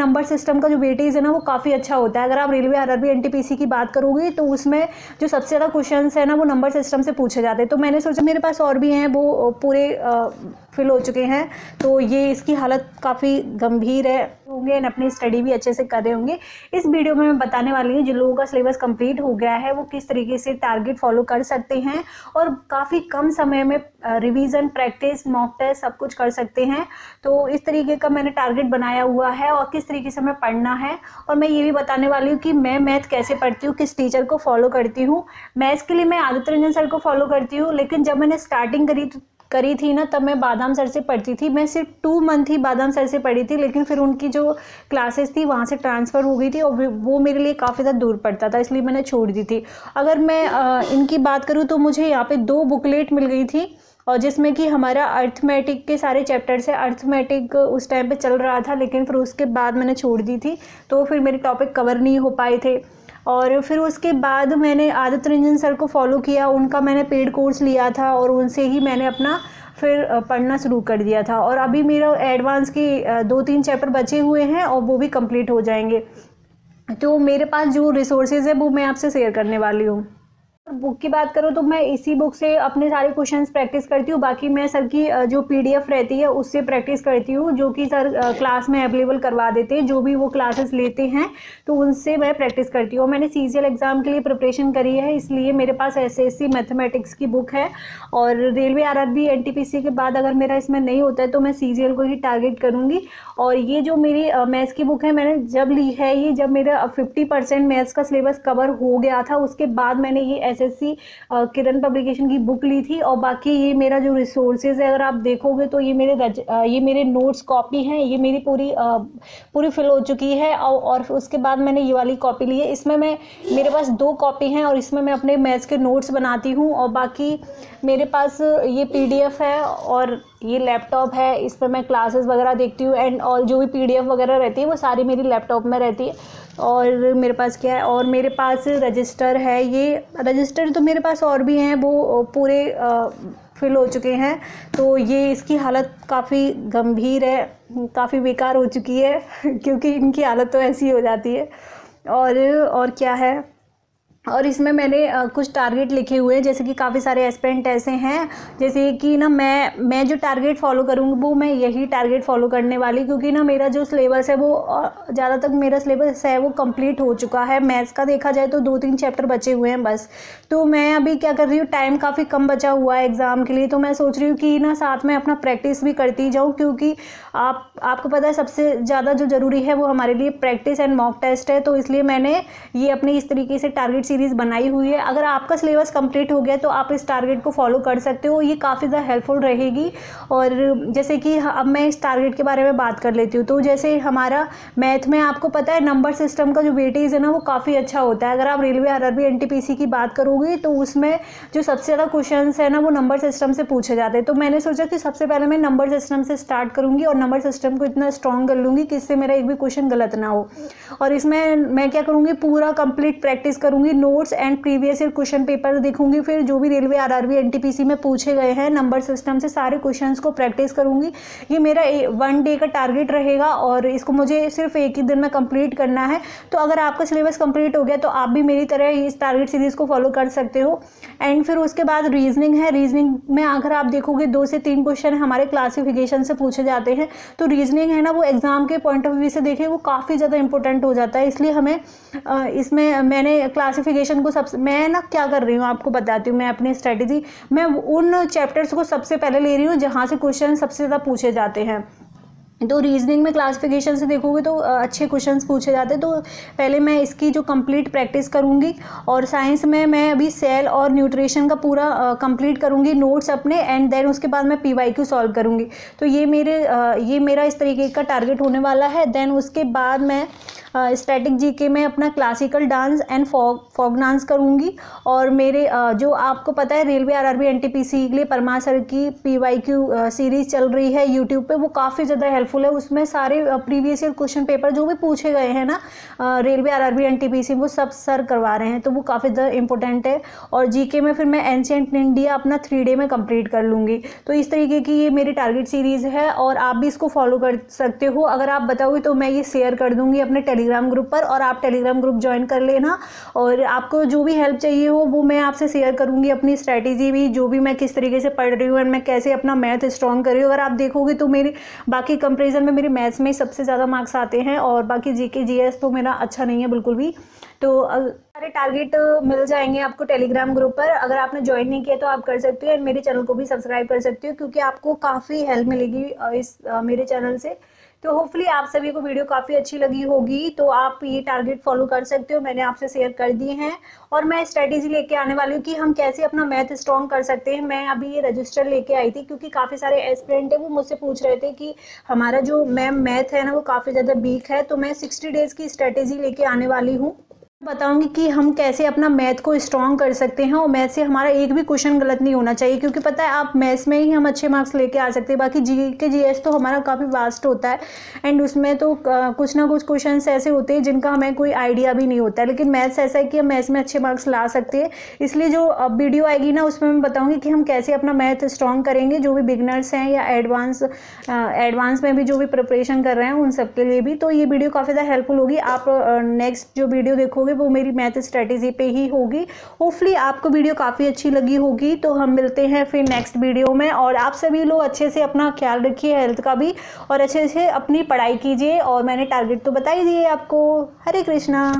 Number system का जो weightage है ना वो काफ़ी अच्छा होता है। अगर आप रेलवे आरआरबी एनटीपीसी की बात करोगे तो उसमें जो सबसे ज़्यादा क्वेश्चंस है ना वो नंबर सिस्टम से पूछे जाते हैं। तो मैंने सोचा मेरे पास और भी हैं, वो पूरे फिल हो चुके हैं, तो ये इसकी हालत काफ़ी गंभीर है होंगे एंड अपनी स्टडी भी अच्छे से कर रहे होंगे। इस वीडियो में मैं बताने वाली हूँ जिन लोगों का सिलेबस कंप्लीट हो गया है वो किस तरीके से टारगेट फॉलो कर सकते हैं और काफ़ी कम समय में रिवीजन, प्रैक्टिस, मॉक टेस्ट सब कुछ कर सकते हैं। तो इस तरीके का मैंने टारगेट बनाया हुआ है और किस तरीके से हमें पढ़ना है। और मैं ये भी बताने वाली हूँ कि मैं मैथ कैसे पढ़ती हूँ, किस टीचर को फॉलो करती हूँ। मैथ्स के लिए मैं आदित्य रंजन सर को फॉलो करती हूँ, लेकिन जब मैंने स्टार्टिंग करी थी ना तब मैं बादाम सर से पढ़ती थी। मैं सिर्फ 2 मंथ ही बादाम सर से पढ़ी थी, लेकिन फिर उनकी जो क्लासेस थी वहाँ से ट्रांसफ़र हो गई थी और वो मेरे लिए काफ़ी ज़्यादा दूर पड़ता था, इसलिए मैंने छोड़ दी थी। अगर मैं इनकी बात करूँ तो मुझे यहाँ पे 2 बुकलेट मिल गई थी और जिसमें कि हमारा अर्थमेटिक के सारे चैप्टर्स है। अर्थमेटिक उस टाइम पे चल रहा था, लेकिन फिर उसके बाद मैंने छोड़ दी थी, तो फिर मेरे टॉपिक कवर नहीं हो पाए थे। और फिर उसके बाद मैंने आदित्य रंजन सर को फॉलो किया, उनका मैंने पेड कोर्स लिया था और उनसे ही मैंने अपना फिर पढ़ना शुरू कर दिया था। और अभी मेरा एडवांस के 2-3 चैप्टर बचे हुए हैं और वो भी कंप्लीट हो जाएंगे। तो मेरे पास जो रिसोर्सेज है वो मैं आपसे शेयर करने वाली हूँ। बुक की बात करूँ तो मैं इसी बुक से अपने सारे क्वेश्चंस प्रैक्टिस करती हूँ। बाकी मैं सर की जो पीडीएफ रहती है उससे प्रैक्टिस करती हूँ, जो कि सर क्लास में अवेलेबल करवा देते हैं, जो भी वो क्लासेस लेते हैं तो उनसे मैं प्रैक्टिस करती हूँ। मैंने सीजीएल एग्ज़ाम के लिए प्रिपरेशन करी है, इसलिए मेरे पास एसएससी मैथमेटिक्स की बुक है। और रेलवे आरआरबी एनटीपीसी के बाद अगर मेरा इसमें नहीं होता है तो मैं सीजीएल को ही टारगेट करूँगी। और ये जो मेरी मैथ्स की बुक है मैंने जब ली है, ये जब मेरा 50% मैथ्स का सिलेबस कवर हो गया था उसके बाद मैंने ये एसएससी किरण पब्लिकेशन की बुक ली थी। और बाकी ये मेरा जो रिसोर्सेज है अगर आप देखोगे तो ये मेरे नोट्स कॉपी हैं, ये मेरी पूरी फिल हो चुकी है। और उसके बाद मैंने ये वाली कॉपी ली है, इसमें मेरे पास 2 कॉपी हैं और इसमें मैं अपने मैथ्स के नोट्स बनाती हूँ। और बाकी मेरे पास ये पीडीएफ है और ये लैपटॉप है, इस पर मैं क्लासेस वगैरह देखती हूँ एंड और जो भी पीडीएफ वगैरह रहती है वो सारी मेरी लैपटॉप में रहती है। और मेरे पास क्या है, और मेरे पास रजिस्टर है, ये रजिस्टर तो मेरे पास और भी हैं, वो पूरे फिल हो चुके हैं। तो ये इसकी हालत काफ़ी गंभीर है, काफ़ी बेकार हो चुकी है क्योंकि इनकी हालत तो ऐसी हो जाती है। और क्या है, और इसमें मैंने कुछ टारगेट लिखे हुए हैं, जैसे कि काफ़ी सारे एस्पिरेंट ऐसे हैं जैसे कि ना मैं जो टारगेट फॉलो करूँगी वो मैं यही टारगेट फॉलो करने वाली, क्योंकि ना मेरा जो सिलेबस है वो ज़्यादातर मेरा सिलेबस है वो कंप्लीट हो चुका है। मैथ्स का देखा जाए तो 2-3 चैप्टर बचे हुए हैं बस। तो मैं अभी क्या कर रही हूँ, टाइम काफ़ी कम बचा हुआ है एग्ज़ाम के लिए, तो मैं सोच रही हूँ कि ना साथ में अपना प्रैक्टिस भी करती जाऊँ, क्योंकि आपको पता है सबसे ज़्यादा जो ज़रूरी है वो हमारे लिए प्रैक्टिस एंड मॉक टेस्ट है। तो इसलिए मैंने ये अपनी इस तरीके से टारगेट सीरीज़ बनाई हुई है। अगर आपका सिलेबस कंप्लीट हो गया तो आप इस टारगेट को फॉलो कर सकते हो, ये काफ़ी ज़्यादा हेल्पफुल रहेगी। और जैसे कि अब मैं इस टारगेट के बारे में बात कर लेती हूँ। तो जैसे हमारा मैथ में आपको पता है नंबर सिस्टम का जो वेटेज है ना वो काफ़ी अच्छा होता है। अगर आप रेलवे आरआरबी एनटीपीसी की बात करोगे तो उसमें जो सबसे ज़्यादा क्वेश्चंस है ना वो नंबर सिस्टम से पूछे जाते हैं। तो मैंने सोचा कि सबसे पहले मैं नंबर सिस्टम से स्टार्ट करूँगी और नंबर सिस्टम को इतना स्ट्रॉन्ग कर लूँगी कि इससे मेरा एक भी क्वेश्चन गलत ना हो। और इसमें मैं क्या करूँगी, पूरा कंप्लीट प्रैक्टिस करूँगी, notes and previous year question paper देखूंगी, फिर जो भी रेलवे आरआरबी एनटीपीसी में पूछे गए हैं नंबर सिस्टम से सारे क्वेश्चंस को प्रैक्टिस करूंगी। ये मेरा 1 डे का टारगेट रहेगा और इसको मुझे सिर्फ एक ही दिन में कंप्लीट करना है। तो अगर आपका सिलेबस कंप्लीट हो गया तो आप भी मेरी तरह इस टारगेट सीरीज़ को फॉलो कर सकते हो। एंड फिर उसके बाद रीजनिंग है, रीजनिंग में अगर आप देखोगे 2 से 3 क्वेश्चन हमारे क्लासिफिकेशन से पूछे जाते हैं। तो रीजनिंग है ना वो एग्जाम के पॉइंट ऑफ व्यू से देखें वो काफ़ी ज़्यादा इंपॉर्टेंट हो जाता है, इसलिए हमें इसमें मैंने क्लासिफिकेशन को मैं ना क्या कर रही हूँ आपको बताती हूँ मैं अपनी स्ट्रेटेजी। मैं उन चैप्टर्स को सबसे पहले ले रही हूँ जहाँ से क्वेश्चन सबसे ज़्यादा पूछे जाते हैं। तो रीजनिंग में क्लासिफिकेशन से देखोगे तो अच्छे क्वेश्चंस पूछे जाते हैं, तो पहले मैं इसकी जो कंप्लीट प्रैक्टिस करूँगी। और साइंस में मैं अभी सेल और न्यूट्रिशन का पूरा कंप्लीट करूँगी नोट्स अपने, एंड देन उसके बाद मैं पीवाईक्यू सॉल्व करूँगी। तो ये मेरा इस तरीके का टारगेट होने वाला है। देन उसके बाद मैं स्टैटिक जीके में अपना classical dance and folk dance करूँगी। और मेरे जो आपको पता है रेलवे आरआरबी एनटीपीसी के लिए परमार सर की पीवाईक्यू सीरीज़ चल रही है यूट्यूब पे, वो काफ़ी ज़्यादा हेल्पफुल है। उसमें सारे प्रीवियस ईयर क्वेश्चन पेपर जो भी पूछे गए हैं ना रेलवे आरआरबी एनटीपीसी, वो सब सर करवा रहे हैं, तो वो काफ़ी ज़्यादा इंपॉर्टेंट है। और जीके में फिर मैं एंशिएंट इंडिया अपना 3 डे में कंप्लीट कर लूँगी। तो इस तरीके की ये मेरी टारगेट सीरीज़ है और आप भी इसको फॉलो कर सकते हो। अगर आप बताओगे तो मैं ये शेयर कर दूँगी अपने टेलीग्राम ग्रुप पर, और आप टेलीग्राम ग्रुप ज्वाइन कर लेना। और आपको जो भी हेल्प चाहिए हो वो मैं आपसे शेयर करूँगी, अपनी स्ट्रैटेजी भी, जो भी मैं किस तरीके से पढ़ रही हूँ एंड मैं कैसे अपना मैथ स्ट्रॉन्ग कर रही हूँ। अगर आप देखोगे तो मेरी बाकी कंपेरिजन में मेरी मैथ्स में सबसे ज़्यादा मार्क्स आते हैं, और बाकी जीके जीएस तो मेरा अच्छा नहीं है बिल्कुल भी। तो सारे टारगेट मिल जाएंगे आपको टेलीग्राम ग्रुप पर। अगर आपने ज्वाइन नहीं किया तो आप कर सकते हो, एंड मेरे चैनल को भी सब्सक्राइब कर सकते हो, क्योंकि आपको काफ़ी हेल्प मिलेगी इस मेरे चैनल से। तो होपफुली आप सभी को वीडियो काफ़ी अच्छी लगी होगी, तो आप ये टारगेट फॉलो कर सकते हो, मैंने आपसे शेयर कर दिए हैं। और मैं स्ट्रेटेजी लेके आने वाली हूँ कि हम कैसे अपना मैथ स्ट्रॉन्ग कर सकते हैं। मैं अभी ये रजिस्टर लेके आई थी, क्योंकि काफ़ी सारे एस्पिरेंट है वो मुझसे पूछ रहे थे कि हमारा जो मैथ है ना वो काफ़ी ज़्यादा वीक है। तो मैं 60 डेज़ की स्ट्रेटेजी लेके आने वाली हूँ, बताऊंगी कि हम कैसे अपना मैथ को स्ट्रॉन्ग कर सकते हैं, और मैथ से हमारा एक भी क्वेश्चन गलत नहीं होना चाहिए, क्योंकि पता है आप मैथ्स में ही हम अच्छे मार्क्स लेके आ सकते हैं। बाकी जीके जीएस तो हमारा काफ़ी वास्ट होता है, एंड उसमें तो कुछ ना कुछ क्वेश्चंस ऐसे होते हैं जिनका हमें कोई आइडिया भी नहीं होता है, लेकिन मैथ्स ऐसा है कि हम मैथ्स में अच्छे मार्क्स ला सकते हैं। इसलिए जो वीडियो आएगी ना उसमें मैं बताऊँगी कि हम कैसे अपना मैथ स्ट्रॉन्ग करेंगे, जो भी बिगनर्स हैं या एडवांस में भी जो भी प्रिपरेशन कर रहे हैं उन सब के लिए भी। तो ये वीडियो काफ़ी ज़्यादा हेल्पफुल होगी। आप नेक्स्ट जो वीडियो देखोगे वो मेरी मैथ स्ट्रेटेजी पे ही होगी। होपफुली आपको वीडियो काफ़ी अच्छी लगी होगी। तो हम मिलते हैं फिर नेक्स्ट वीडियो में, और आप सभी लोग अच्छे से अपना ख्याल रखिए हेल्थ का भी, और अच्छे से अपनी पढ़ाई कीजिए। और मैंने टारगेट तो बता ही दिए आपको। हरे कृष्णा।